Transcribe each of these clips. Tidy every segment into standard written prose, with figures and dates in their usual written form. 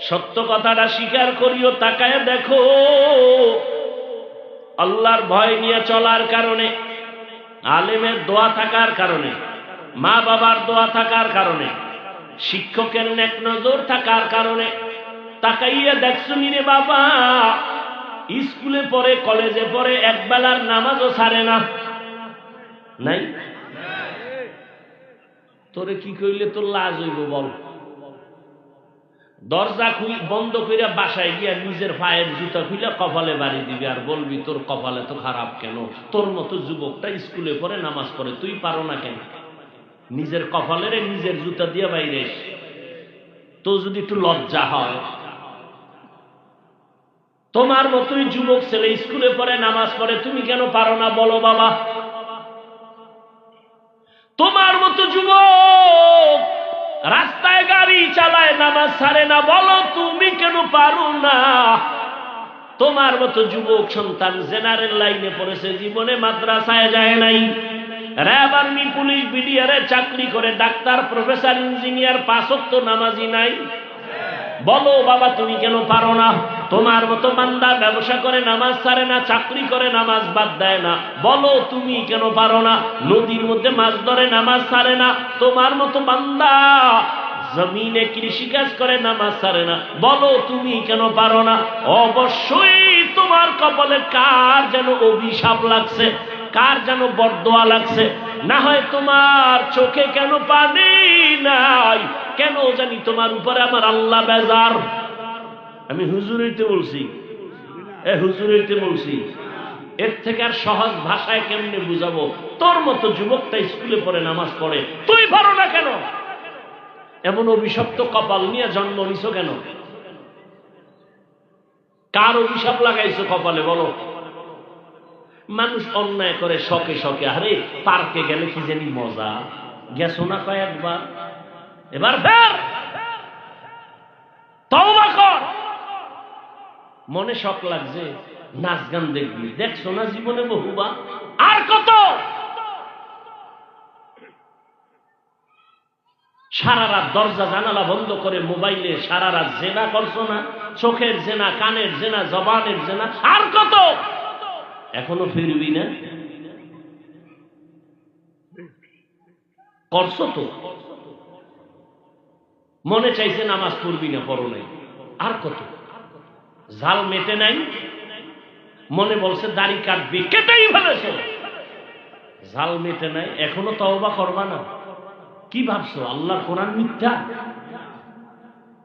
সত্য কথাটা স্বীকার করিও, তাকায় দেখো আল্লাহর ভয় নিয়ে চলার কারণে, আলেমের দোয়া থাকার কারণে, মা বাবার দোয়া থাকার কারণে, শিক্ষকের নেক নজর থাকার কারণে তাকাইয়া দেখছো রে বাবা, স্কুলে পড়ে, কলেজে পড়ে, একবেলার নামাজও ছাড়ে না। নাই? তোরে কি কইলে তোর লাজ হইব বল? দরজা বন্ধ কইরা বাসায় গিয়া নিজের পায়ের জুতা খুলে কপালে বাড়ি দিবি আর বলবি তোর কপালে তো খারাপ কেন? তোর মতো যুবকটা স্কুলে পড়ে, নামাজ পড়ে, তুই পারো না কেন? নিজের কপালের নিজের জুতা দিয়ে বাইরে তো যদি একটু লজ্জা হয়। তোমার মতোই যুবক ছেলে স্কুলে পড়ে, নামাজ পড়ে, তুমি কেন পারো না বলো বাবা? তোমার মতো যুবক রাস্তায় গাড়ি চালায়, নামাজ ছাড়ে না, বলো তুমি কেন পারো না? তোমার মতো যুবক সন্তান জেনারেল লাইনে পড়েছে, জীবনে মাদ্রাসায় যায় নাই, র্যাব, আর্মি, পুলিশ, বিডিআরে চাকরি করে, ডাক্তার, প্রফেসর, ইঞ্জিনিয়ার, 5 ওয়াক্ত নামাজি নাই, বলো বাবা তুমি কেন পারো না? তোমার মতো বান্দা ব্যবসা করে, নামাজ ছাড়ে না, চাকরি করে, নামাজ বাদ দেয় না, বলো তুমি কেন পারো না? নদীর মধ্যে মাছ ধরে, নামাজ ছাড়ে না, তোমার মতো বান্দা জমিনে কৃষিকাজ করে, নামাজ ছাড়ে না, বলো তুমি কেন পারো না? অবশ্যই তোমার কপালে কার যেন অভিশাপ লাগছে, কার যেন বরদোয়া লাগছে, না হয় তোমার চোখে কেন পানি নাই, কেন জানি তোমার উপরে আমার আল্লাহ বেজার। আমি হুজুরইতে বলছি, হুজুরইতে বলছি, এর থেকে আর সহজ ভাষায় কেমনে বুঝাবো? তোর মতো যুবকটা স্কুলে পড়ে, নামাজ পড়ে, তুই পারো না কেন? এমন অভিশপ্ত কপাল নিয়ে জন্ম নিছো কেন? কার অভিশাপ লাগাইছো কপালে বলো? মানুষ অন্যায় করে শখে শখে, আরে পার্কে গেলে কি জানি মজা, গেছো না কয়েকবার, এবার ফের তওবা কর। মনে শখ লাগছে, নাচ গান দেখবি, দেখছো না জীবনে বহুবার, আর কত? সারা রাত দরজা জানালা বন্ধ করে মোবাইলে সারা রাত জেনা করছো না? চোখের জেনা, কানের জেনা, জবানের জেনা, আর কত? এখনো ফিরবি না? করছো তো, মনে চাইছে নামাজ পড়বি না, পড়ো নাই, আর কত? জাল মেটে নাই, মনে বলছে দাড়ি কাটবি, কেটেই ফেলেছো, জাল মেটে নাই, এখনো তওবা করবা না? কি ভাবছো আল্লাহর কোরআন মিথ্যা?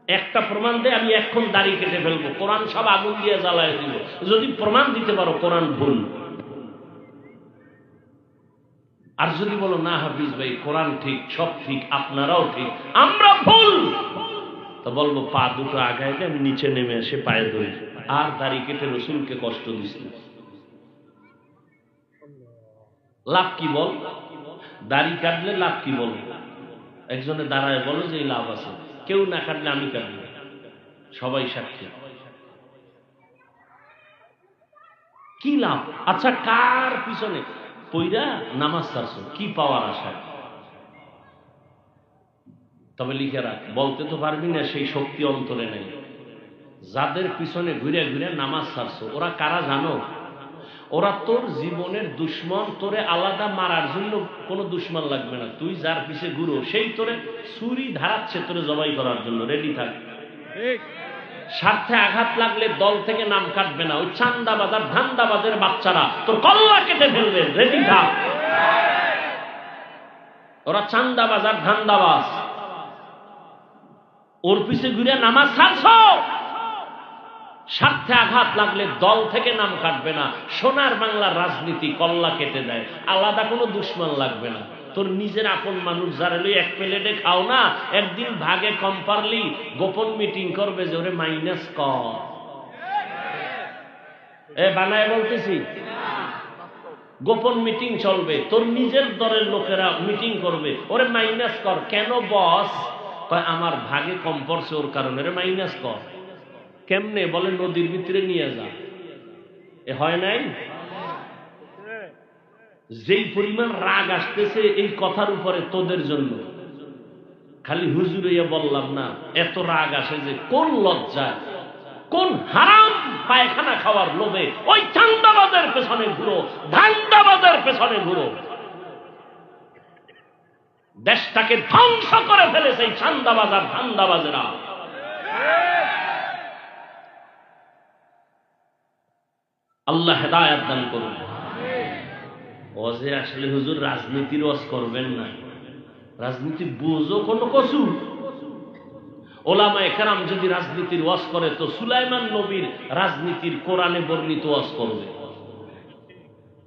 একটা প্রমাণ দে, আমি এখন দাড়ি কেটে ফেলবো, কোরআন সব আগুন দিয়ে জ্বালায় দিব, যদি প্রমাণ দিতে পারো কোরআন ভুল। আর যদি বলো না হাফিজ ভাই কোরআন ঠিক, সব ঠিক, আপনারাও ঠিক, আমরা ভুল, তো বলবো পা দুটো আগায় দিয়ে আমি নিচে নেমে এসে পায়ে ধরি, আর দাড়ি কেটে রসুলকে কষ্ট দিস না। লাভ কি বল? দাড়ি কাটলে লাভ কি বল? একজনে দাঁড়ায় বলো যে লাভ আছে, কেউ না কাটলে আমি কাটবো, সবাই সাক্ষী, কি লাভ? আচ্ছা কার পিছনে পইরা নামাজ ছাড়ছো, কি পাওয়ার আশায়? তবে লিখে রাখ, বলতে তো পারবি না, সেই শক্তি অন্তরে নেই। যাদের পিছনে ঘুরে ঘুরে নামাজ ছাড়ছো, ওরা কারা জানো? ওরা তোর জীবনের দুশ্মন, তোরে আলাদা মারার জন্য কোনো দুশ্মন লাগবে না, তুই যার পিছে ঘুরো সেই তোরে ছুরি ধারাচ্ছে তোরে জবাই করার জন্য, রেডি থাক। স্বার্থে আঘাত লাগলে দল থেকে নাম কাটবে না, ওই চান্দাবাজার ধান্দাবাজের বাচ্চারা তোর কল্লা কেটে ফেলবে, রেডি থাক। ওরা চান্দাবাজার ধান্দাবাজ, ওর পিছে ঘুরে নামাজ ছাড়ছ, স্বার্থে আঘাত লাগলে দল থেকে নাম কাটবে না, সোনার বাংলার রাজনীতি কল্লা কেটে দেয়, আলাদা কোনো দুশ্মন লাগবে না। তোর নিজের আপন মানুষ যারা লই এক প্লেটে খাও না, একদিন ভাগে কম পারলি গোপন মিটিং করবে যে ওরে মাইনাস কর, বানায় বলতেছি, গোপন মিটিং চলবে, তোর নিজের দলের লোকেরা মিটিং করবে, ওরে মাইনাস কর। কেন বস? কয় আমার ভাগে কম পড়ছে ওর কারণে, ওরে মাইনাস কর। কেমনে? বলে নদীর ভিতরে নিয়ে যা। এ হয় নাই? যেই পরিমাণ রাগ আসতেছে এই কথার উপরে তোদের জন্য, খালি হুজুর হইয়া বললাম না, এত রাগ আসে যে কোন লজ্জায়, কোন হারাম পায়খানা খাওয়ার লোভে ওই চান্দাবাজের পেছনে ঘুরো, ধান্দাবাজের পেছনে ঘুরো। দেশটাকে ধ্বংস করে ফেলেছে এই চান্দাবাজ আর ধান্দাবাজেরা। আল্লাহ হেদায়েত দান করুন। ওয়াজে আসলে হুজুর রাজনীতির ওয়াজ করবেন না, রাজনীতি বুঝো কোনো কসু। ওলামায়ে কেরাম যদি রাজনীতির ওয়াজ করে তো সুলাইমান নবীর রাজনীতির কোরআনে বর্ণিত ওয়াজ করবে।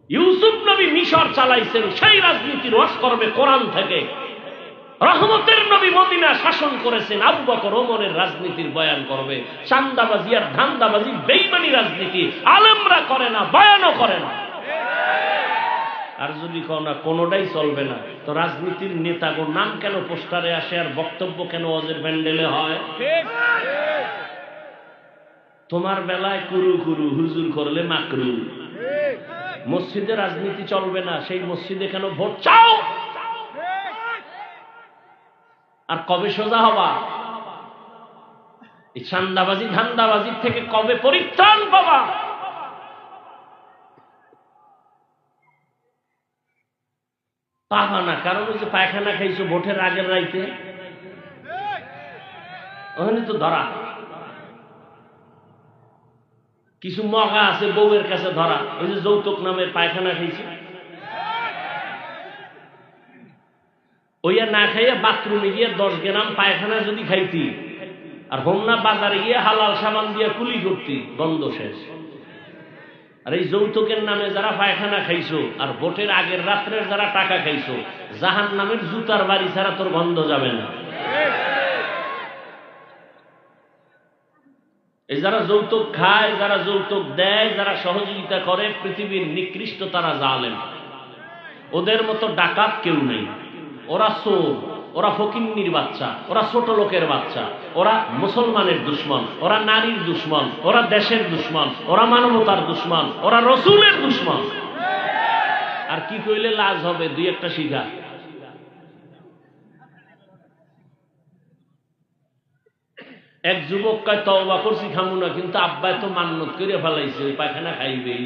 ইউসুফ নবী মিশর চালাইছেন, সেই রাজনীতির ওয়াজ করবে কোরআন থেকে। রহমতের নবী মদিনা শাসন করেছেন, আবু বকর ওমরের রাজনীতির বয়ান করবে। চান্দাবাজি আর ধান্দাবাজি বেঈমানি রাজনীতি আলেমরা করে না, বয়ানও করে না। আর যদি কও না কোনোটাই চলবে না, তো রাজনীতির নেতাগোর নাম কেন পোস্টারে আসে আর বক্তব্য কেন ওয়াজের প্যান্ডেলে হয়? তোমার বেলায় কুরু কুরু, হুজুর করলে মাকরু। মসজিদে রাজনীতি চলবে না, সেই মসজিদে কেন ভোট চাও? আর কবে সোজা হবা? এই চান্দাবাজি ধান্দাবাজির থেকে কবে পরিত্রাণ পাবা? পাবা না, কারণ ওই যে পায়খানা খাইছো ভোটের আগের রাইতে, ওখানে তো ধরা। কিছু মগা আছে বউয়ের কাছে ধরা, ওই যে যৌতুক নামের পায়খানা খাইছে, ওইয়া না খাইয়া বাথরুমে গিয়ে 10 গ্রাম পায়খানা যদি খাইতি আর হোমনা বাজারে গিয়ে হালাল সামান দিয়ে কুলি করতি, গন্ধ শেষ। আর এই যৌতুকের নামে যারা পায়খানা খাইছো আর ভোটের আগের রাত্রের যারা টাকা খাইছো, জাহান নামের জুতার বাড়ি ছাড়া তোর গন্ধ যাবে না। এই যারা যৌতুক খায়, যারা যৌতুক দেয়, যারা সহযোগিতা করে, পৃথিবীর নিকৃষ্ট তারা জালেম। ওদের মতো ডাকাত কেউ নেই। ওরা চোর, ওরা ফকিন্নির বাচ্চা, ওরা ছোট লোকের বাচ্চা, ওরা মুসলমানের দুশ্মন, ওরা নারীর দুশ্মন, ওরা দেশের দুশ্মন, ওরা মানবতার দুশ্মন, ওরা রসুলের দুশ্মন। আর কি কইলে লাজ হবে? দুই একটা শিখা। এক যুবক কয় তওবা করছি খামু না, কিন্তু আব্বাই তো মান্নত করে ফেলাইছে, ওই পায়খানা খাইবেই।